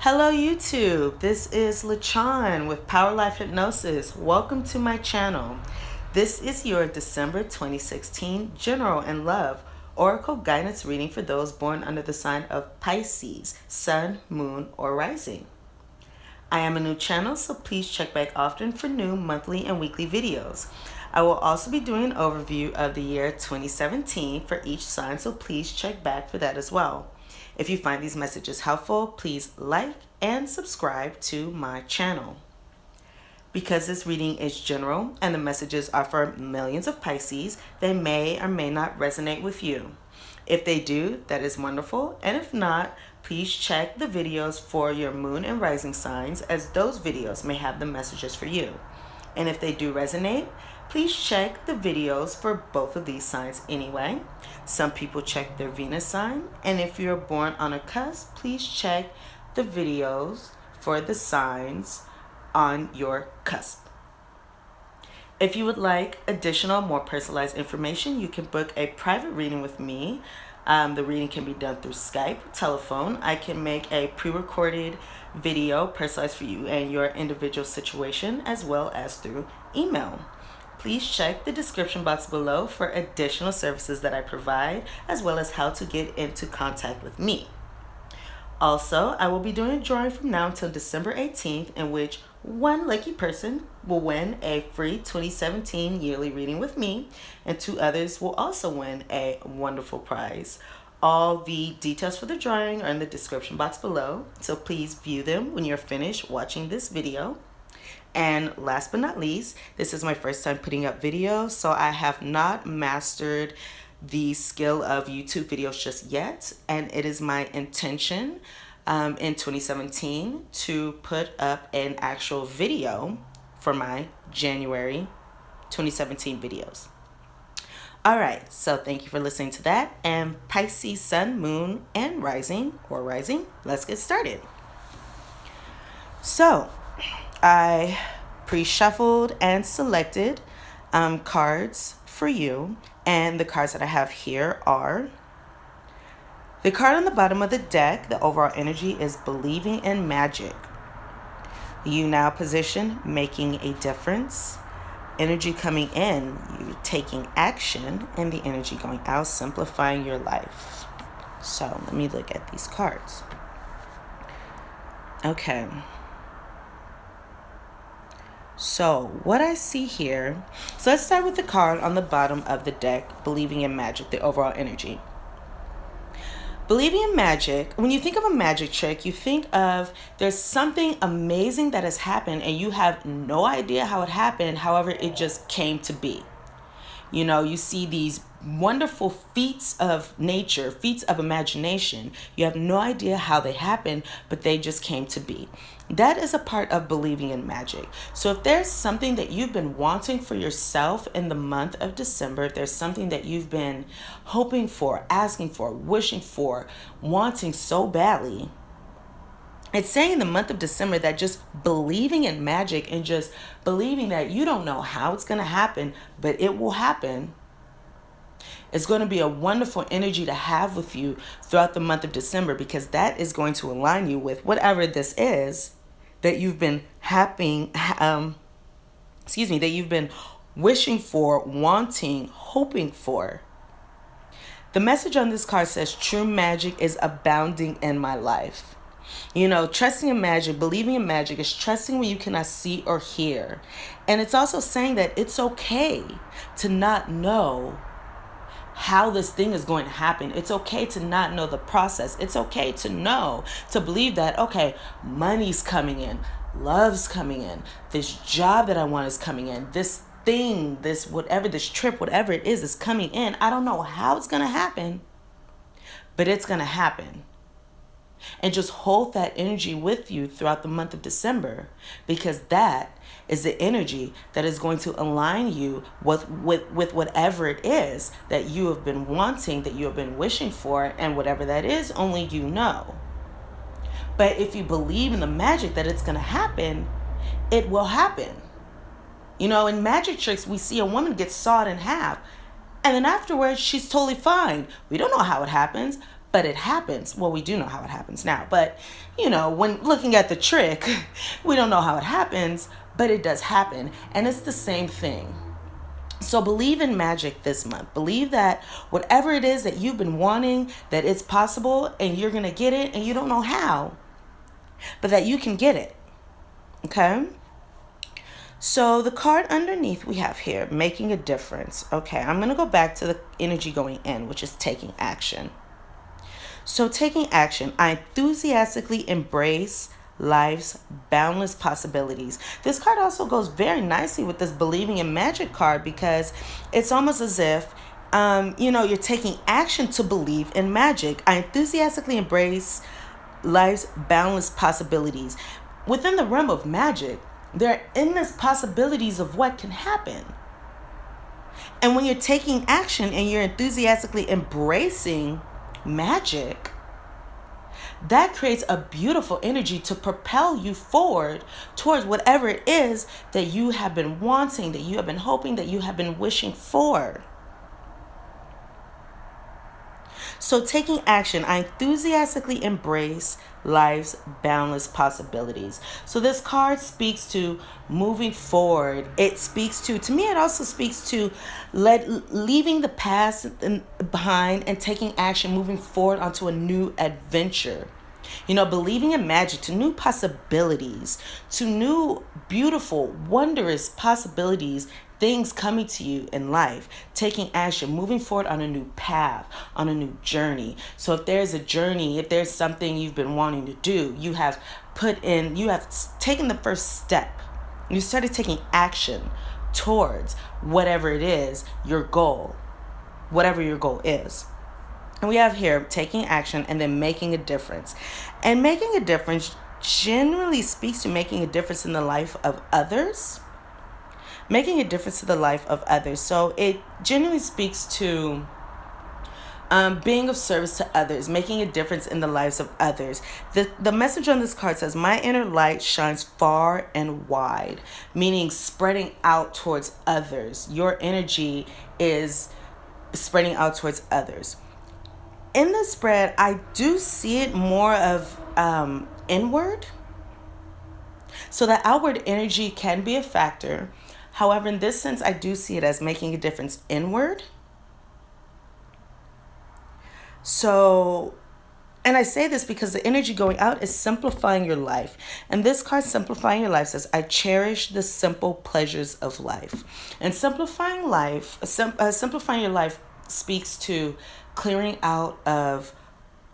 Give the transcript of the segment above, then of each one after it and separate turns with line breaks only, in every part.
Hello YouTube, this is LACHON with Power Life Hypnosis. Welcome to my channel. This is your December 2016 General and Love Oracle Guidance reading for those born under the sign of Pisces, Sun, Moon, or Rising. I am a new channel, so please check back often for new monthly and weekly videos. I will also be doing an overview of the year 2017 for each sign, so please check back for that as well. If you find these messages helpful, please like and subscribe to my channel. Because this reading is general and the messages are for millions of Pisces, they may or may not resonate with you. If they do, that is wonderful, and if not, please check the videos for your moon and rising signs, as those videos may have the messages for you. And if they do resonate, please check the videos for both of these signs anyway. Some people check their Venus sign, and if you're born on a cusp, please check the videos for the signs on your cusp. If you would like additional, more personalized information, you can book a private reading with me. The reading can be done through Skype, telephone. I can make a pre-recorded video personalized for you and your individual situation, as well as through email. Please check the description box below for additional services that I provide, as well as how to get into contact with me. Also, I will be doing a drawing from now until December 18th, in which one lucky person will win a free 2017 yearly reading with me, and two others will also win a wonderful prize. All the details for the drawing are in the description box below, so please view them when you're finished watching this video. And last but not least, this is my first time putting up videos, so I have not mastered the skill of YouTube videos just yet, and it is my intention in 2017 to put up an actual video for my January 2017 videos. All right, so thank you for listening to that, and Pisces, Sun, Moon, and Rising, let's get started. So, I pre-shuffled and selected cards for you, and the cards that I have here are the card on the bottom of the deck. The overall energy is believing in magic. You now position, making a difference. Energy coming in, you taking action, and the energy going out, simplifying your life. So let me look at these cards. Okay. So what I see here, so let's start with the card on the bottom of the deck, believing in magic, the overall energy. Believing in magic, when you think of a magic trick, you think of there's something amazing that has happened and you have no idea how it happened, however, it just came to be. You know, you see these wonderful feats of nature, feats of imagination. You have no idea how they happened, but they just came to be. That is a part of believing in magic. So if there's something that you've been wanting for yourself in the month of December, if there's something that you've been hoping for, asking for, wishing for, wanting so badly, it's saying in the month of December that just believing in magic and just believing that you don't know how it's going to happen, but it will happen. It's going to be a wonderful energy to have with you throughout the month of December, because that is going to align you with whatever this is that you've been that you've been wishing for, wanting, hoping for. The message on this card says, true magic is abounding in my life. You know, trusting in magic, believing in magic is trusting when you cannot see or hear. And it's also saying that it's okay to not know how this thing is going to happen. It's okay to not know the process. It's okay to know, to believe that, okay, money's coming in, love's coming in, this job that I want is coming in, this thing, this whatever, this trip, whatever it is coming in. I don't know how it's going to happen, but it's going to happen. And just hold that energy with you throughout the month of December, because that is the energy that is going to align you with whatever it is that you have been wanting, that you have been wishing for, and whatever that is, only you know. But if you believe in the magic that it's going to happen, it will happen. You know, in magic tricks, we see a woman get sawed in half, and then afterwards, she's totally fine. We don't know how it happens, but it happens. Well, we do know how it happens now, but when looking at the trick, we don't know how it happens, but it does happen. And it's the same thing. So believe in magic this month. Believe that whatever it is that you've been wanting, that it's possible and you're going to get it and you don't know how, but that you can get it. Okay? So the card underneath we have here, making a difference. Okay, I'm going to go back to the energy going in, which is taking action. So taking action, I enthusiastically embrace life's boundless possibilities. This card also goes very nicely with this believing in magic card, because it's almost as if you're taking action to believe in magic. I enthusiastically embrace life's boundless possibilities. Within the realm of magic, there are endless possibilities of what can happen. And when you're taking action and you're enthusiastically embracing magic, that creates a beautiful energy to propel you forward towards whatever it is that you have been wanting, that you have been hoping, that you have been wishing for. So taking action, I enthusiastically embrace life's boundless possibilities. So this card speaks to moving forward. It speaks to me, it also speaks to leaving the past behind and taking action, moving forward onto a new adventure. Believing in magic, to new possibilities, to new, beautiful, wondrous possibilities, things coming to you in life, taking action, moving forward on a new path, on a new journey. So if there's a journey, if there's something you've been wanting to do, you have taken the first step. You started taking action towards whatever it is, your goal, whatever your goal is. And we have here taking action and then making a difference. And making a difference generally speaks to making a difference in the life of others. Making a difference to the life of others. So it generally speaks to being of service to others, making a difference in the lives of others. The message on this card says, my inner light shines far and wide, meaning spreading out towards others. Your energy is spreading out towards others. In the spread, I do see it more of inward. So the outward energy can be a factor. However, in this sense, I do see it as making a difference inward. So, and I say this because the energy going out is simplifying your life. And this card, simplifying your life, says, I cherish the simple pleasures of life. And simplifying your life speaks to clearing out of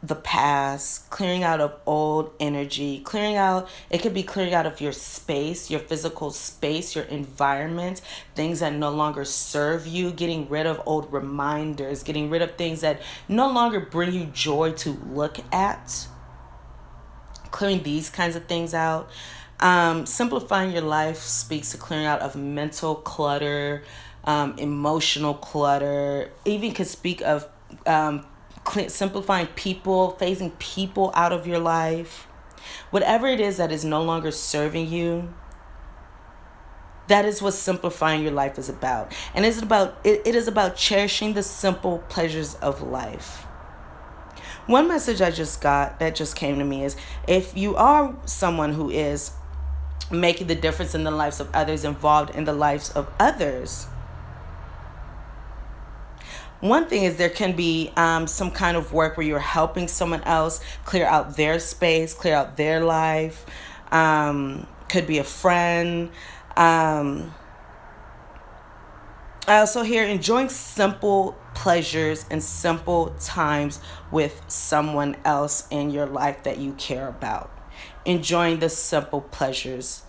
the past, clearing out of old energy, it could be clearing out of your space, your physical space, your environment, things that no longer serve you, getting rid of old reminders, getting rid of things that no longer bring you joy to look at, clearing these kinds of things out. Simplifying your life speaks to clearing out of mental clutter, emotional clutter, even could speak of simplifying people, phasing people out of your life. Whatever it is that is no longer serving you, that is what simplifying your life is about. And it is about cherishing the simple pleasures of life. One message I just got that just came to me is, if you are someone who is making the difference in the lives of others, involved in the lives of others, one thing is there can be some kind of work where you're helping someone else clear out their space, clear out their life. Could be a friend. I also hear enjoying simple pleasures and simple times with someone else in your life that you care about. Enjoying the simple pleasures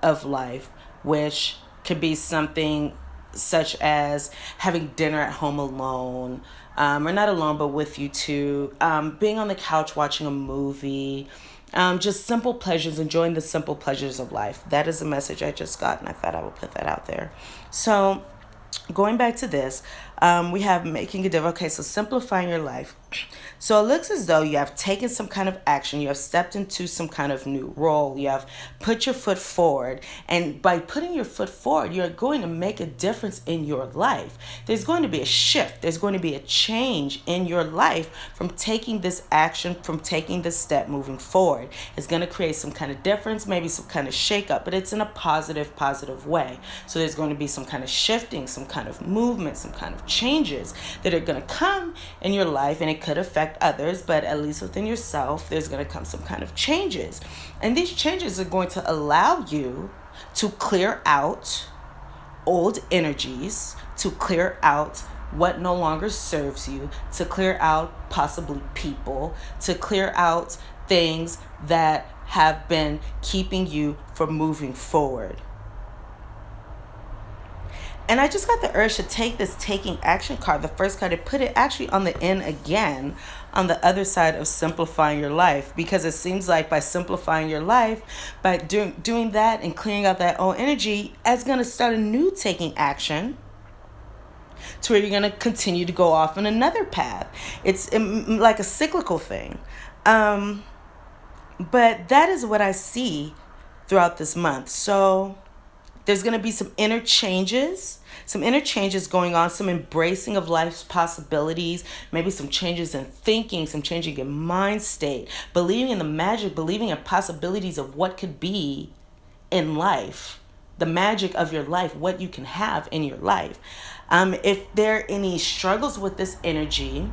of life, which could be something such as having dinner at home alone, or not alone, but with you two, being on the couch watching a movie, just simple pleasures, enjoying the simple pleasures of life. That is a message I just got, and I thought I would put that out there. So going back to this, We have making a difference. Okay, so simplifying your life. So it looks as though you have taken some kind of action. You have stepped into some kind of new role. You have put your foot forward. And by putting your foot forward, you're going to make a difference in your life. There's going to be a shift. There's going to be a change in your life from taking this action, from taking this step moving forward. It's going to create some kind of difference, maybe some kind of shakeup, but it's in a positive way. So there's going to be some kind of shifting, some kind of movement, some kind of changes that are going to come in your life, and it could affect others, but at least within yourself, there's going to come some kind of changes. And these changes are going to allow you to clear out old energies, to clear out what no longer serves you, to clear out possibly people, to clear out things that have been keeping you from moving forward. And I just got the urge to take this taking action card, the first card, and put it actually on the end again on the other side of simplifying your life, because it seems like by simplifying your life, by doing that and clearing out that old energy, it's going to start a new taking action to where you're going to continue to go off on another path. It's like a cyclical thing. But that is what I see throughout this month. So there's going to be some inner changes going on, some embracing of life's possibilities, maybe some changes in thinking, some changing in mind state, believing in the magic, believing in possibilities of what could be in life, the magic of your life, what you can have in your life. If there are any struggles with this energy,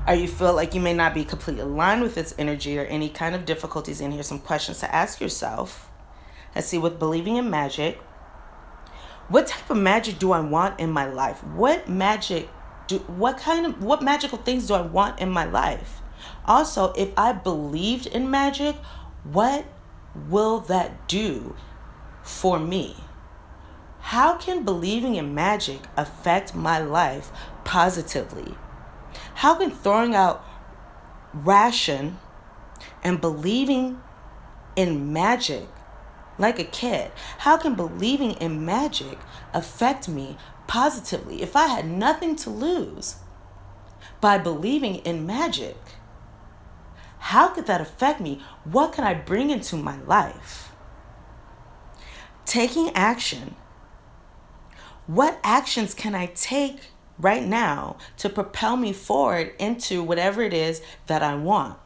or you feel like you may not be completely aligned with this energy, or any kind of difficulties in here, some questions to ask yourself. Let's see, with believing in magic, what type of magic do I want in my life? What magical things do I want in my life? Also, if I believed in magic, what will that do for me? How can believing in magic affect my life positively? How can throwing out ration and believing in magic like a kid, how can believing in magic affect me positively? If I had nothing to lose by believing in magic, how could that affect me? What can I bring into my life? Taking action. What actions can I take right now to propel me forward into whatever it is that I want?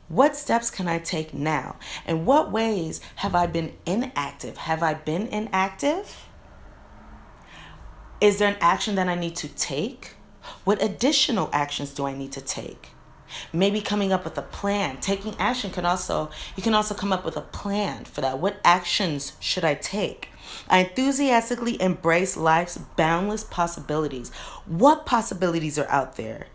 What steps can I take now? In what ways have I been inactive? Have I been inactive? Is there an action that I need to take? What additional actions do I need to take? Maybe coming up with a plan. Taking action you can also come up with a plan for that. What actions should I take? I enthusiastically embrace life's boundless possibilities. What possibilities are out there?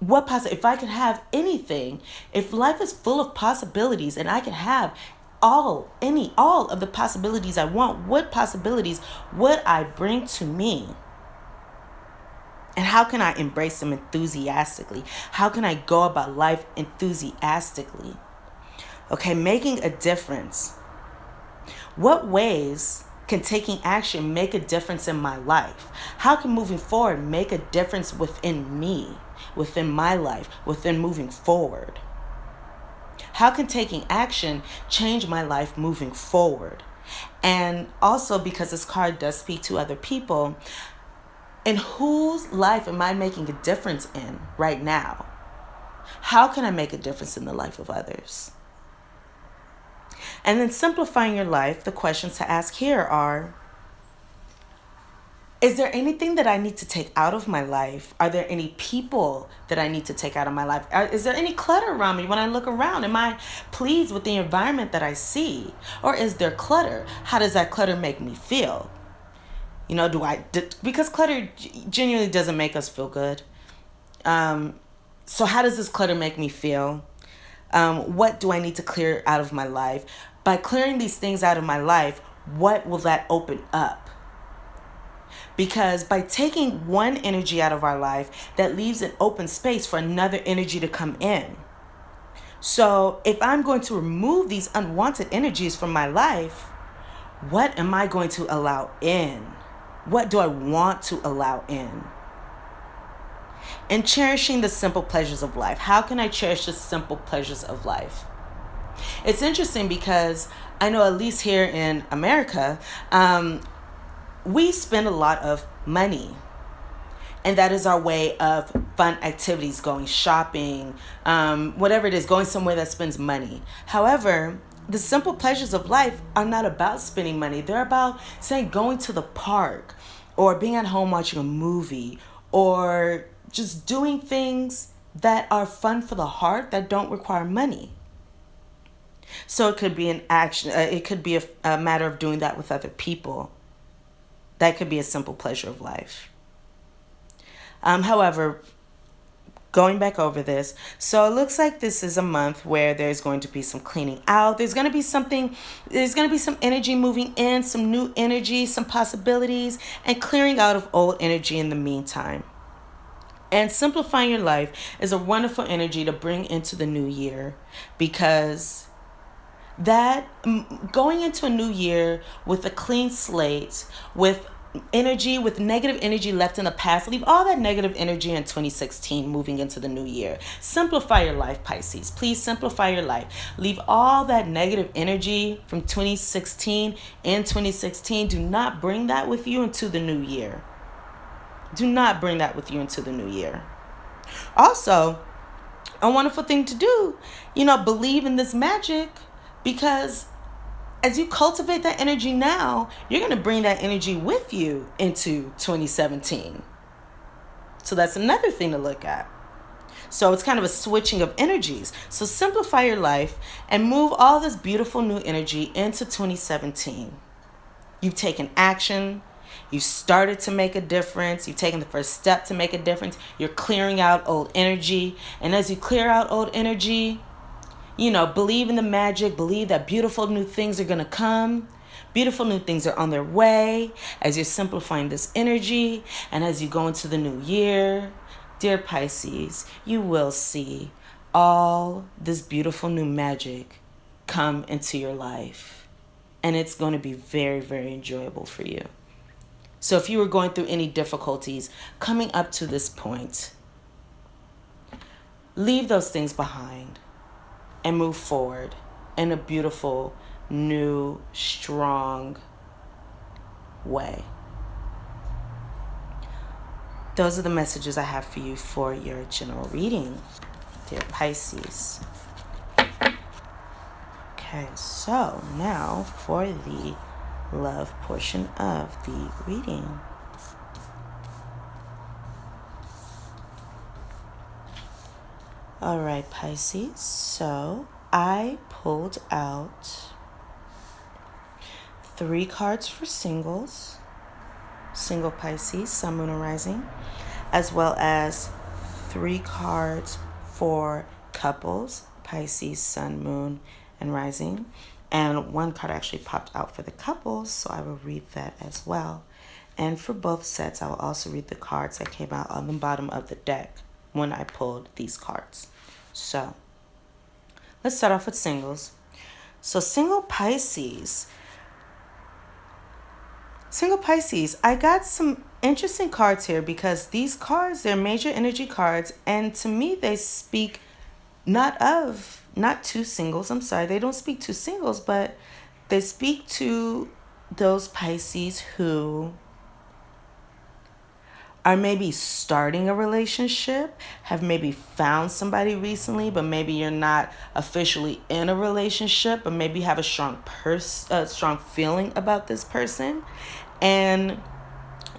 If I could have anything, if life is full of possibilities and I could have all of the possibilities I want, what possibilities would I bring to me? And how can I embrace them enthusiastically? How can I go about life enthusiastically? Okay, making a difference. What ways can taking action make a difference in my life? How can moving forward make a difference within me, within my life, within moving forward? How can taking action change my life moving forward? And also, because this card does speak to other people, in whose life am I making a difference in right now? How can I make a difference in the life of others? And then simplifying your life, the questions to ask here are, is there anything that I need to take out of my life? Are there any people that I need to take out of my life? Is there any clutter around me when I look around? Am I pleased with the environment that I see? Or is there clutter? How does that clutter make me feel? You know, because clutter genuinely doesn't make us feel good. So how does this clutter make me feel? What do I need to clear out of my life? By clearing these things out of my life, what will that open up? Because by taking one energy out of our life, that leaves an open space for another energy to come in. So if I'm going to remove these unwanted energies from my life, what am I going to allow in? What do I want to allow in? And cherishing the simple pleasures of life. How can I cherish the simple pleasures of life? It's interesting because I know, at least here in America, we spend a lot of money. And that is our way of fun activities, going shopping, whatever it is, going somewhere that spends money. However, the simple pleasures of life are not about spending money. They're about, say, going to the park or being at home watching a movie or just doing things that are fun for the heart that don't require money. So it could be an action. It could be a matter of doing that with other people. That could be a simple pleasure of life. However, going back over this, so it looks like this is a month where there's going to be some cleaning out. There's going to be some energy moving in, some new energy, some possibilities, and clearing out of old energy in the meantime. And simplifying your life is a wonderful energy to bring into the new year, because that going into a new year with a clean slate, with negative energy left in the past, leave all that negative energy in 2016 moving into the new year. Simplify your life, Pisces. Please simplify your life. Leave all that negative energy from 2016 in 2016. Do not bring that with you into the new year. Do not bring that with you into the new year. Also, a wonderful thing to do, believe in this magic, because as you cultivate that energy now, you're going to bring that energy with you into 2017. So that's another thing to look at. So it's kind of a switching of energies. So simplify your life and move all this beautiful new energy into 2017. You've taken action. You've started to make a difference. You've taken the first step to make a difference. You're clearing out old energy. And as you clear out old energy, believe in the magic, believe that beautiful new things are going to come. Beautiful new things are on their way as you're simplifying this energy. And as you go into the new year, dear Pisces, you will see all this beautiful new magic come into your life. And it's going to be very, very enjoyable for you. So if you were going through any difficulties coming up to this point, leave those things behind and move forward in a beautiful, new, strong way. Those are the messages I have for you for your general reading, dear Pisces. Okay, so now for the love portion of the reading. All right, Pisces, so I pulled out 3 cards for singles, single Pisces, Sun, Moon, and Rising, as well as 3 cards for couples, Pisces, Sun, Moon, and Rising. And 1 card actually popped out for the couples, so I will read that as well. And for both sets, I will also read the cards that came out on the bottom of the deck when I pulled these cards. So let's start off with singles. So single Pisces, I got some interesting cards here, because these cards, they're major energy cards, and to me they speak not to singles. I'm sorry, they don't speak to singles, but they speak to those Pisces who are maybe starting a relationship, have maybe found somebody recently, but maybe you're not officially in a relationship, but maybe have a strong feeling about this person. And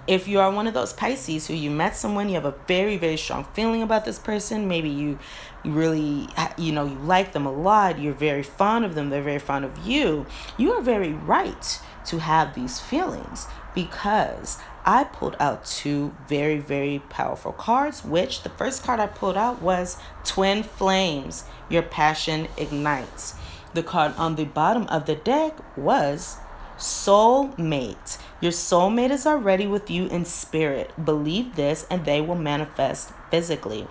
if you are one of those Pisces who you met someone, you have a very, very strong feeling about this person, maybe you really, you like them a lot, you're very fond of them, they're very fond of you, you are very right to have these feelings, because I pulled out 2 very, very powerful cards, which the first card I pulled out was Twin Flames, Your Passion Ignites. The card on the bottom of the deck was Soulmate. Your soulmate is already with you in spirit. Believe this and they will manifest physically.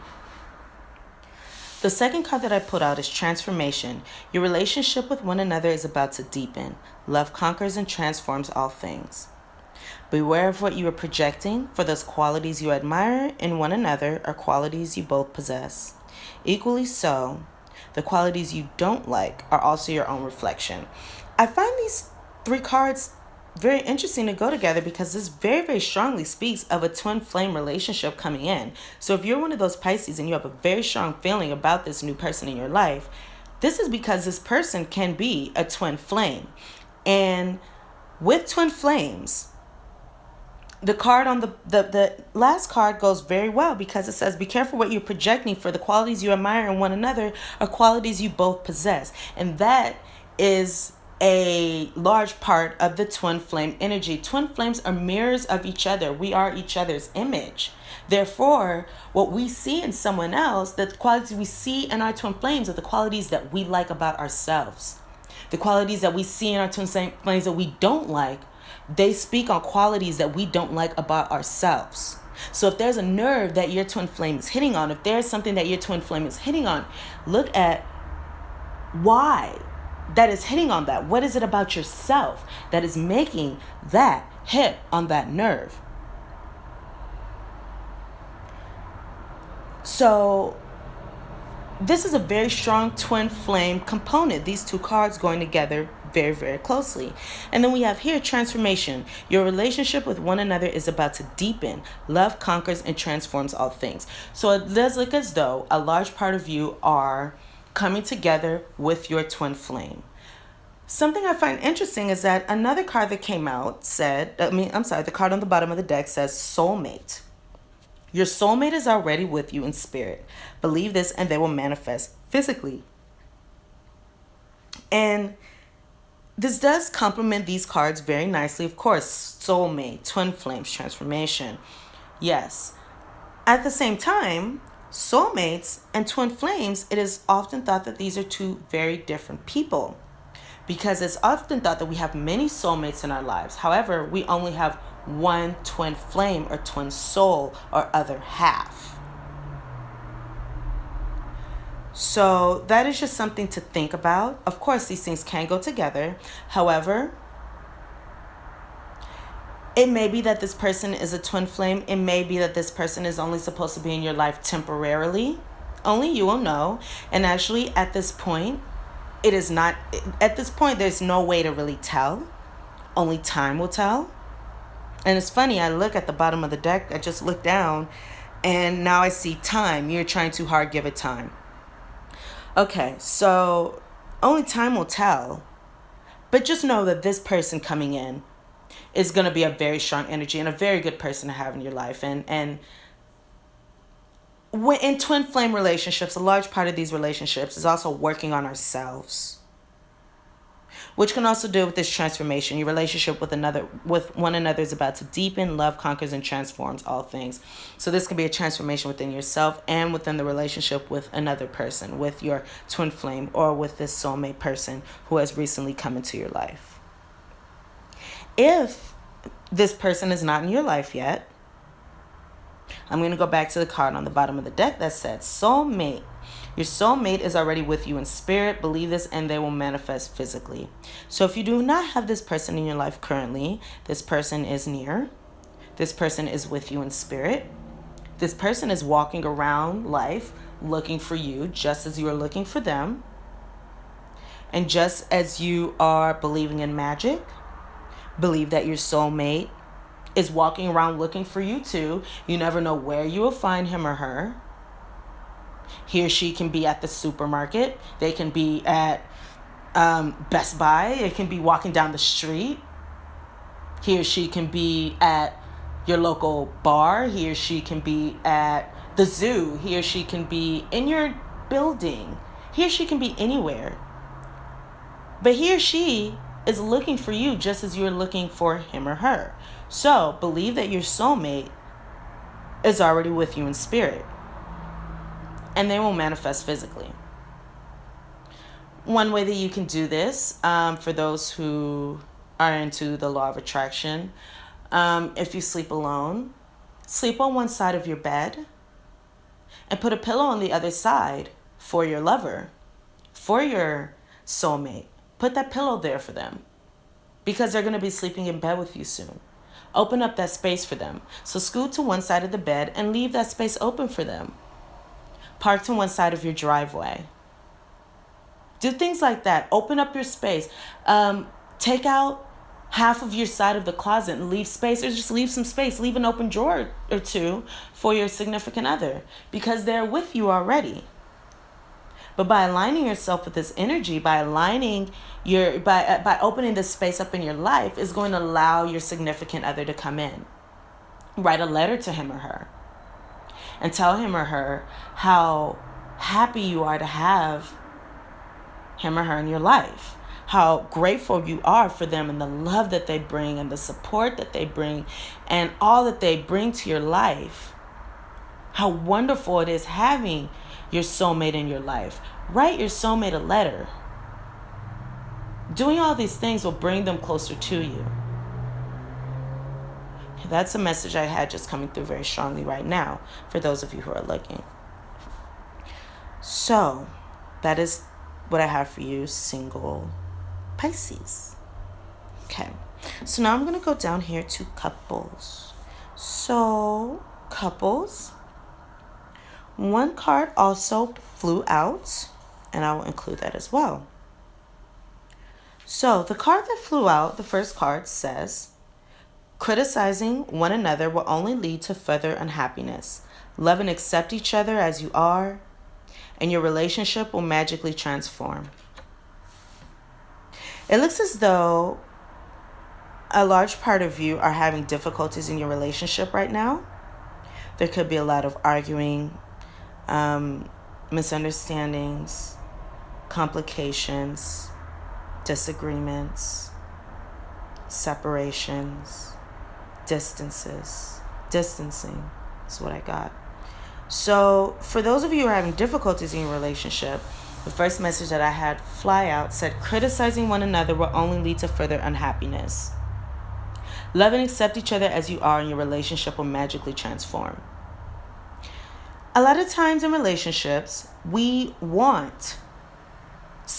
The second card that I pulled out is Transformation. Your relationship with one another is about to deepen. Love conquers and transforms all things. Beware of what you are projecting, for those qualities you admire in one another are qualities you both possess. Equally so, the qualities you don't like are also your own reflection. I find these three cards very interesting to go together because this very, very strongly speaks of a twin flame relationship coming in. So if you're one of those Pisces and you have a very strong feeling about this new person in your life, this is because this person can be a twin flame. And with twin flames, the card on the last card goes very well because it says, be careful what you're projecting, for the qualities you admire in one another are qualities you both possess. And that is a large part of the twin flame energy. Twin flames are mirrors of each other. We are each other's image. Therefore, what we see in someone else, the qualities we see in our twin flames are the qualities that we like about ourselves. The qualities that we see in our twin flames that we don't like, they speak on qualities that we don't like about ourselves. So if there's a nerve that your twin flame is hitting on, if there's something that your twin flame is hitting on, look at why that is hitting on that. What is it about yourself that is making that hit on that nerve? So this is a very strong twin flame component. These two cards going together very, very closely. And then we have here transformation. Your relationship with one another is about to deepen. Love conquers and transforms all things. So it does look as though a large part of you are coming together with your twin flame. Something I find interesting is that another card that came out the card on the bottom of the deck says soulmate. Your soulmate is already with you in spirit. Believe this and they will manifest physically. And this does complement these cards very nicely. Of course, soulmate, twin flames, transformation. Yes. At the same time, soulmates and twin flames, it is often thought that these are two very different people, because it's often thought that we have many soulmates in our lives. However, we only have one twin flame or twin soul or other half. So that is just something to think about. Of course, these things can go together. However, it may be that this person is a twin flame. It may be that this person is only supposed to be in your life temporarily. Only you will know. And actually, at this point, there's no way to really tell. Only time will tell. And it's funny, I look at the bottom of the deck, I just look down, and now I see time. You're trying too hard, give it time. Okay, so only time will tell. But just know that this person coming in is going to be a very strong energy and a very good person to have in your life. And when in twin flame relationships, a large part of these relationships is also working on ourselves, which can also do with this transformation. Your relationship with one another is about to deepen. Love conquers and transforms all things. So this can be a transformation within yourself and within the relationship with another person, with your twin flame or with this soulmate person who has recently come into your life. If this person is not in your life yet, I'm going to go back to the card on the bottom of the deck that said soulmate. Your soulmate is already with you in spirit. Believe this and they will manifest physically. So if you do not have this person in your life currently, this person is near. This person is with you in spirit. This person is walking around life looking for you just as you are looking for them. And just as you are believing in magic, believe that your soulmate is walking around looking for you too. You never know where you will find him or her. He or she can be at the supermarket. They can be at Best Buy. It can be walking down the street. He or she can be at your local bar. He or she can be at the zoo. He or she can be in your building. He or she can be anywhere. But he or she is looking for you just as you're looking for him or her. So believe that your soulmate is already with you in spirit, and they will manifest physically. One way that you can do this, for those who are into the law of attraction, if you sleep alone, sleep on one side of your bed and put a pillow on the other side for your lover, for your soulmate. Put that pillow there for them because they're going to be sleeping in bed with you soon. Open up that space for them. So scoot to one side of the bed and leave that space open for them. Park to one side of your driveway. Do things like that. Open up your space. Take out half of your side of the closet and leave space, or just leave some space. Leave an open drawer or two for your significant other, because they're with you already. But by aligning yourself with this energy, by aligning by opening this space up in your life, is going to allow your significant other to come in. Write a letter to him or her and tell him or her how happy you are to have him or her in your life, how grateful you are for them and the love that they bring and the support that they bring and all that they bring to your life. How wonderful it is having your soulmate in your life. Write your soulmate a letter. Doing all these things will bring them closer to you. That's a message I had just coming through very strongly right now for those of you who are looking. So that is what I have for you, single Pisces. Okay, so now I'm going to go down here to couples. So couples, one card also flew out, and I will include that as well. So the card that flew out, the first card, says, criticizing one another will only lead to further unhappiness. Love and accept each other as you are, and your relationship will magically transform. It looks as though a large part of you are having difficulties in your relationship right now. There could be a lot of arguing, misunderstandings, complications, disagreements, separations, distancing is what I got. So for those of you who are having difficulties in your relationship, the first message that I had fly out said, criticizing one another will only lead to further unhappiness. Love and accept each other as you are, and your relationship will magically transform. A lot of times in relationships, we want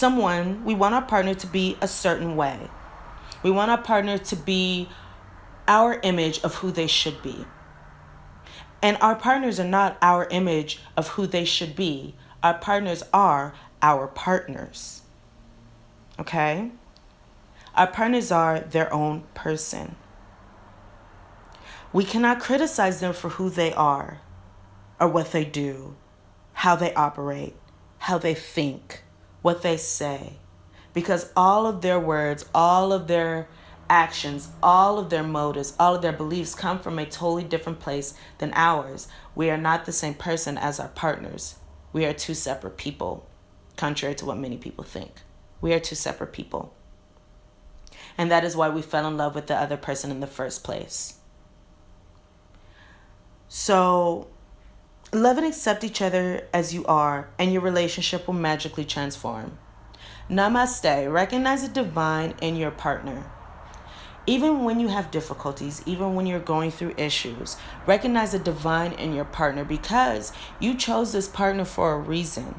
our partner to be a certain way. We want our partner to be our image of who they should be. And our partners are not our image of who they should be. Our partners are our partners. Okay? Our partners are their own person. We cannot criticize them for who they are or what they do, how they operate, how they think, what they say. Because all of their words, all of their actions, all of their motives, all of their beliefs come from a totally different place than ours. We are not the same person as our partners. We are two separate people, contrary to what many people think. We are two separate people. And that is why we fell in love with the other person in the first place. So, love and accept each other as you are, and your relationship will magically transform. Namaste. Recognize the divine in your partner. Even when you have difficulties, even when you're going through issues, recognize the divine in your partner, because you chose this partner for a reason.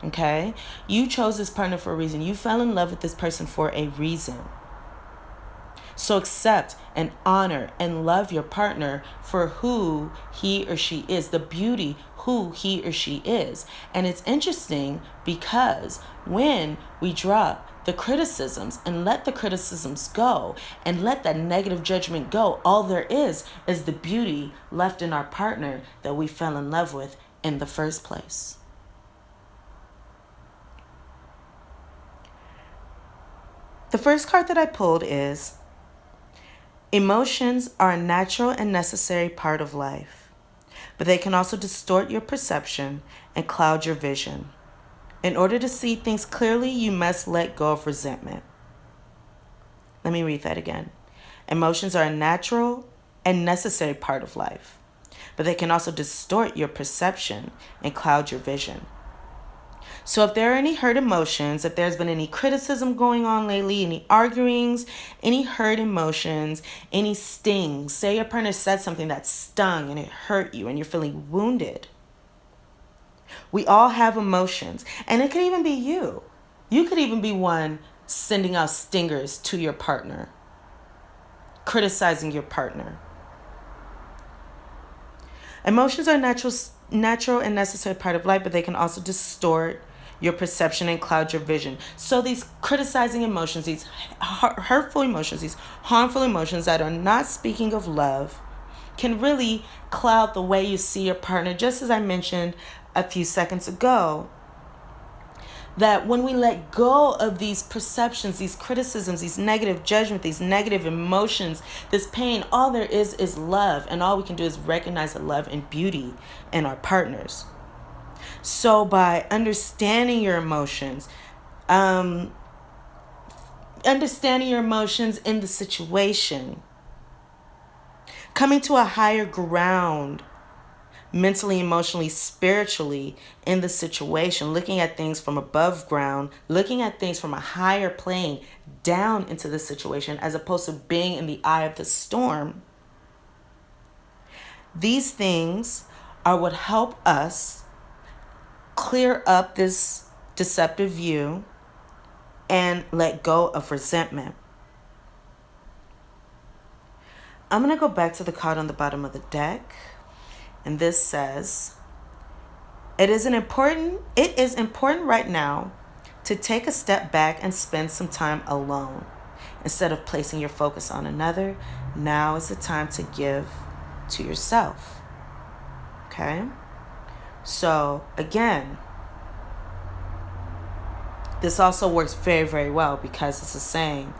Okay? You chose this partner for a reason. You fell in love with this person for a reason. So accept and honor and love your partner for who he or she is, the beauty who he or she is. And it's interesting because when we drop the criticisms and let the criticisms go and let that negative judgment go, all there is the beauty left in our partner that we fell in love with in the first place. The first card that I pulled is, emotions are a natural and necessary part of life, but they can also distort your perception and cloud your vision. In order to see things clearly, you must let go of resentment. Let me read that again. Emotions are a natural and necessary part of life, but they can also distort your perception and cloud your vision. So if there are any hurt emotions, if there's been any criticism going on lately, any arguings, any hurt emotions, any stings, say your partner said something that stung and it hurt you and you're feeling wounded. We all have emotions, and it could even be you. You could even be one sending out stingers to your partner. criticizing your partner. Emotions are natural and necessary part of life, but they can also distort your perception and cloud your vision. So these criticizing emotions, these hurtful emotions, these harmful emotions that are not speaking of love, can really cloud the way you see your partner. Just as I mentioned a few seconds ago, that when we let go of these perceptions, these criticisms, these negative judgments, these negative emotions, this pain, all there is love. And all we can do is recognize the love and beauty in our partners. So by understanding your emotions, understanding your emotions in the situation, coming to a higher ground, mentally, emotionally, spiritually in the situation, looking at things from above ground, looking at things from a higher plane down into the situation, as opposed to being in the eye of the storm. These things are what help us clear up this deceptive view and let go of resentment. I'm going to go back to the card on the bottom of the deck. And this says, it is important right now to take a step back and spend some time alone. Instead of placing your focus on another, now is the time to give to yourself. Okay? So again, this also works very, very well because it's a saying.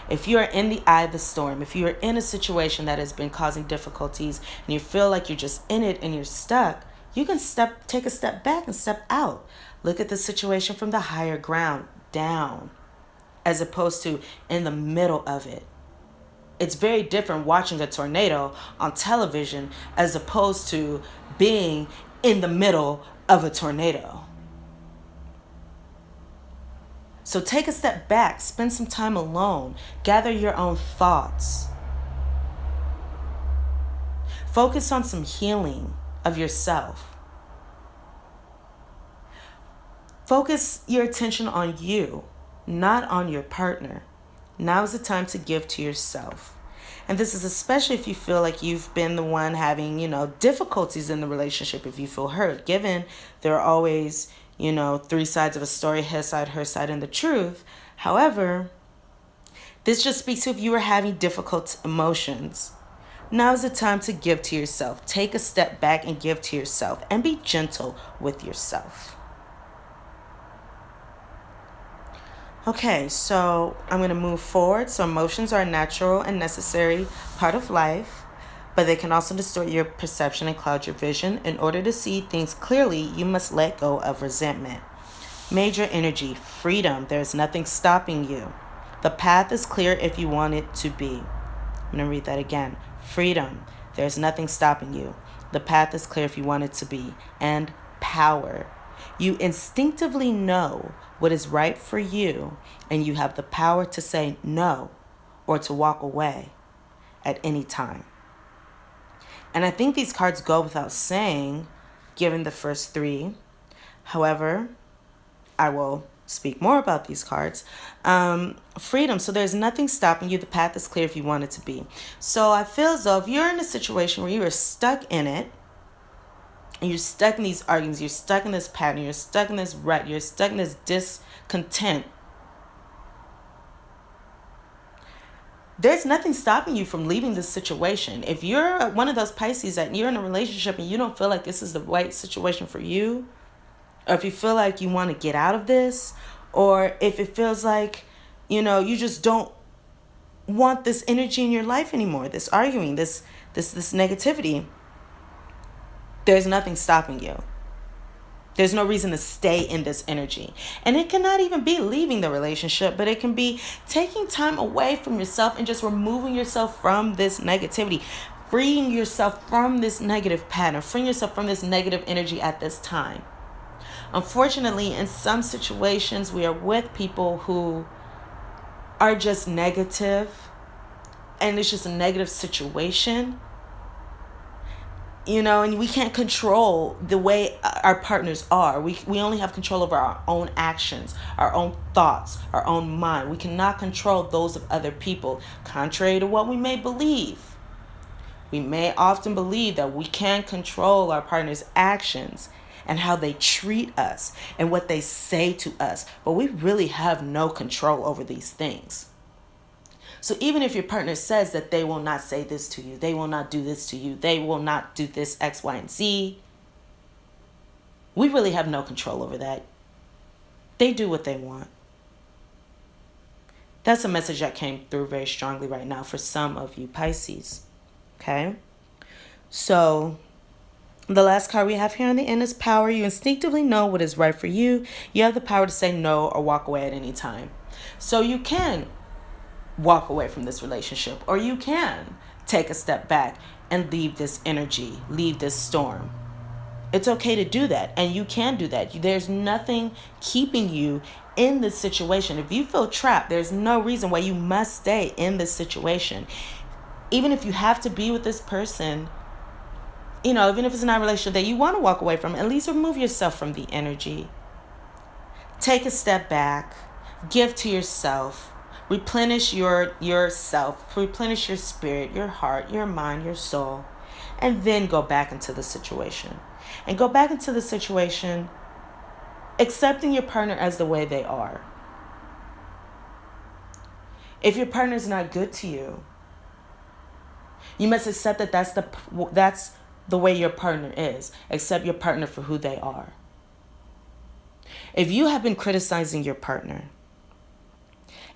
If you are in the eye of the storm, if you are in a situation that has been causing difficulties and you feel like you're just in it and you're stuck, you can take a step back and step out. Look at the situation from the higher ground, down, as opposed to in the middle of it. It's very different watching a tornado on television as opposed to being in the middle of a tornado. So take a step back, spend some time alone, gather your own thoughts. Focus on some healing of yourself. Focus your attention on you, not on your partner. Now is the time to give to yourself. And this is especially if you feel like you've been the one having, difficulties in the relationship, if you feel hurt, given there are always, three sides of a story, his side, her side, and the truth. However, this just speaks to if you are having difficult emotions. Now is the time to give to yourself. Take a step back and give to yourself and be gentle with yourself. Okay, so I'm going to move forward. So emotions are a natural and necessary part of life, but they can also distort your perception and cloud your vision. In order to see things clearly, you must let go of resentment. Major energy, freedom. There's nothing stopping you. The path is clear if you want it to be. I'm going to read that again. Freedom. There's nothing stopping you. The path is clear if you want it to be. And power. You instinctively know what is right for you, and you have the power to say no or to walk away at any time. And I think these cards go without saying, given the first three. However, I will speak more about these cards. Freedom. So there's nothing stopping you. The path is clear if you want it to be. So I feel as though if you're in a situation where you are stuck in it, and you're stuck in these arguments, you're stuck in this pattern, you're stuck in this rut, you're stuck in this discontent, there's nothing stopping you from leaving this situation. If you're one of those Pisces that you're in a relationship and you don't feel like this is the right situation for you, or if you feel like you want to get out of this, or if it feels like, you just don't want this energy in your life anymore, this arguing, this negativity, there's nothing stopping you. There's no reason to stay in this energy. And it cannot even be leaving the relationship, but it can be taking time away from yourself and just removing yourself from this negativity, freeing yourself from this negative pattern, freeing yourself from this negative energy at this time. Unfortunately, in some situations, we are with people who are just negative, and it's just a negative situation. And we can't control the way our partners are. We only have control over our own actions, our own thoughts, our own mind. We cannot control those of other people, contrary to what we may believe. We may often believe that we can control our partner's actions and how they treat us and what they say to us, but we really have no control over these things. So even if your partner says that they will not say this to you, they will not do this to you, they will not do this X, Y, and Z, we really have no control over that. They do what they want. That's a message that came through very strongly right now for some of you Pisces. Okay? So the last card we have here on the end is power. You instinctively know what is right for you. You have the power to say no or walk away at any time. So you can walk away from this relationship, or you can take a step back and leave this energy, leave this storm. It's okay to do that, and you can do that. There's nothing keeping you in this situation. If you feel trapped, there's no reason why you must stay in this situation. Even if you have to be with this person, even if it's not a relationship that you want to walk away from, at least remove yourself from the energy. Take a step back, give to yourself, replenish yourself, replenish your spirit, your heart, your mind, your soul, and then go back into the situation. And go back into the situation accepting your partner as the way they are. If your partner is not good to you, you must accept that that's the way your partner is. Accept your partner for who they are. If you have been criticizing your partner,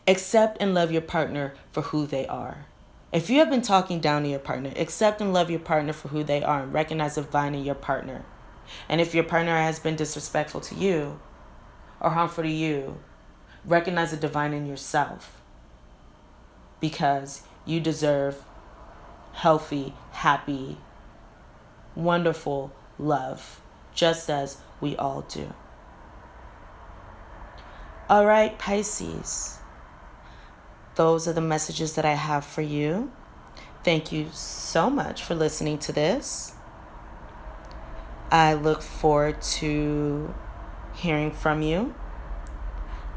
accept and love your partner for who they are. If you have been talking down to your partner, accept and love your partner for who they are and recognize the divine in your partner. And if your partner has been disrespectful to you or harmful to you, recognize the divine in yourself, because you deserve healthy, happy, wonderful love, just as we all do. All right, Pisces. Those are the messages that I have for you. Thank you so much for listening to this. I look forward to hearing from you.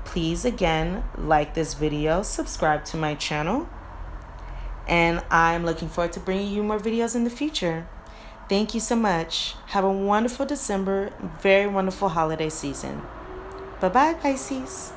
Please, again, like this video, subscribe to my channel, and I'm looking forward to bringing you more videos in the future. Thank you so much. Have a wonderful December, very wonderful holiday season. Bye-bye, Pisces.